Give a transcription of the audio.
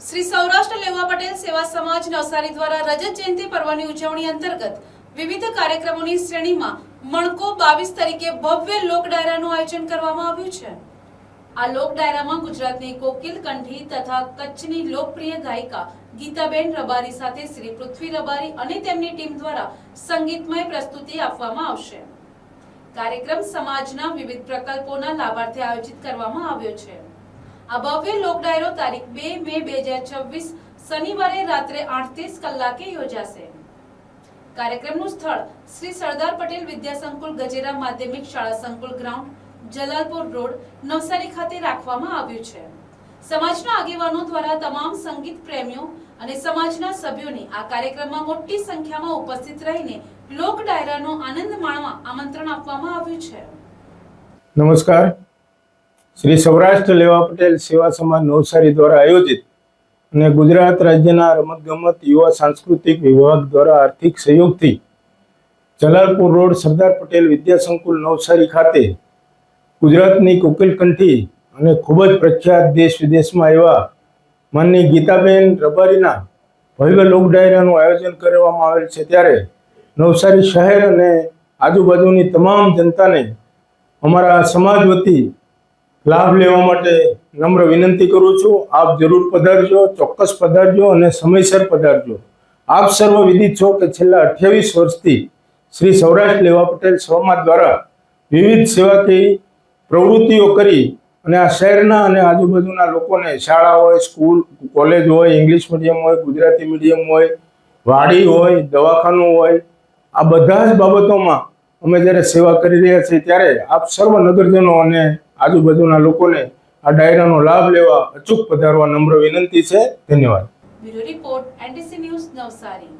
શ્રી સૌરાષ્ટ્ર લેવા પટેલ સેવા સમાજ નવસારી દ્વારા રજત જયંતિ પર્વની ઉજવણી અંતર્ગત વિવિધ કાર્યક્રમોની શ્રેણીમાં મણકો 22 તરીકે ભવ્ય લોક ડાયરાનું આયોજન કરવામાં આવ્યું છે। આ લોક ડાયરામાં ગુજરાતની કોકિલ કંઠી તથા કચ્છની લોકપ્રિય ગાયિકા ગીતાબેન રબારી સાથે શ્રી પૃથ્વી રબારી અને તેમની ટીમ દ્વારા સંગીતમય પ્રસ્તુતિ આપવામાં આવશે। કાર્યક્રમ સમાજના વિવિધ પ્રકલ્પોના લાભાર્થે આયોજિત કરવામાં આવ્યો છે। આ ભવ્ય લોક ડાયરો તારીખ 2 મે 2026 શનિવારે રાત્રે 8:30 કલાકે યોજાશે। કાર્યક્રમનું સ્થળ શ્રી સરદાર પટેલ વિદ્યા સંકુલ ગજેરા માધ્યમિક શાળા સંકુલ ગ્રાઉન્ડ જલાલપુર રોડ નવસારી ખાતે રાખવામાં આવ્યું છે। સમાજના આગેવાનો દ્વારા તમામ સંગીત પ્રેમીઓ અને સમાજના સભ્યોને આ કાર્યક્રમમાં મોટી સંખ્યામાં ઉપસ્થિત રહીને લોક ડાયરાનો આનંદ માણવા આમંત્રણ આપવામાં આવ્યું છે। નમસ્કાર। શ્રી સૌરાષ્ટ્ર લેવા પટેલ સેવા સમાજ નવસારી દ્વારા આયોજિત અને ગુજરાત રાજ્યના રમતગમત યુવા સાંસ્કૃતિક વિભાગ દ્વારા આર્થિક સહયોગથી જલાલપુર રોડ સરદાર પટેલ વિદ્યા સંકુલ નવસારી ખાતે ગુજરાતની કોકિલ કંઠી અને ખૂબ જ પ્રખ્યાત દેશ વિદેશમાં એવા માનની ગીતાબેન રબારીના ભવ્ય લોક ડાયરાનું આયોજન કરવામાં આવેલ છે। ત્યારે નવસારી શહેર અને આજુબાજુની તમામ જનતાને અમારા સમાજ વતી લાભ લેવા માટે નમ્ર વિનંતી કરું છું। આપ જરૂર પધારજો, ચોક્કસ પધારજો અને સમયસર પધારજો। આપ સર્વ વિદિત છો કે છેલ્લા 28 વર્ષથી શ્રી સૌરાષ્ટ્ર લેવા પટેલ સમાજ દ્વારા વિવિધ સેવાકીય પ્રવૃત્તિઓ કરી અને આ શહેરના અને આજુબાજુના લોકોને શાળા હોય, સ્કૂલ, કોલેજ હોય, ઇંગ્લિશ મીડિયમ હોય, ગુજરાતી મીડિયમ હોય, વાડી હોય, દવાખાનું હોય, આ બધા જ બાબતોમાં અમે જ્યારે સેવા કરી રહ્યા છીએ ત્યારે આપ સર્વ નગરજનો અને આજુબાજુના લોકોને આ ડાયરાનો લાભ લેવા અચૂક પધારવા નમ્ર વિનંતી છે। ધન્યવાદ। Bureau report NTC news Navsari.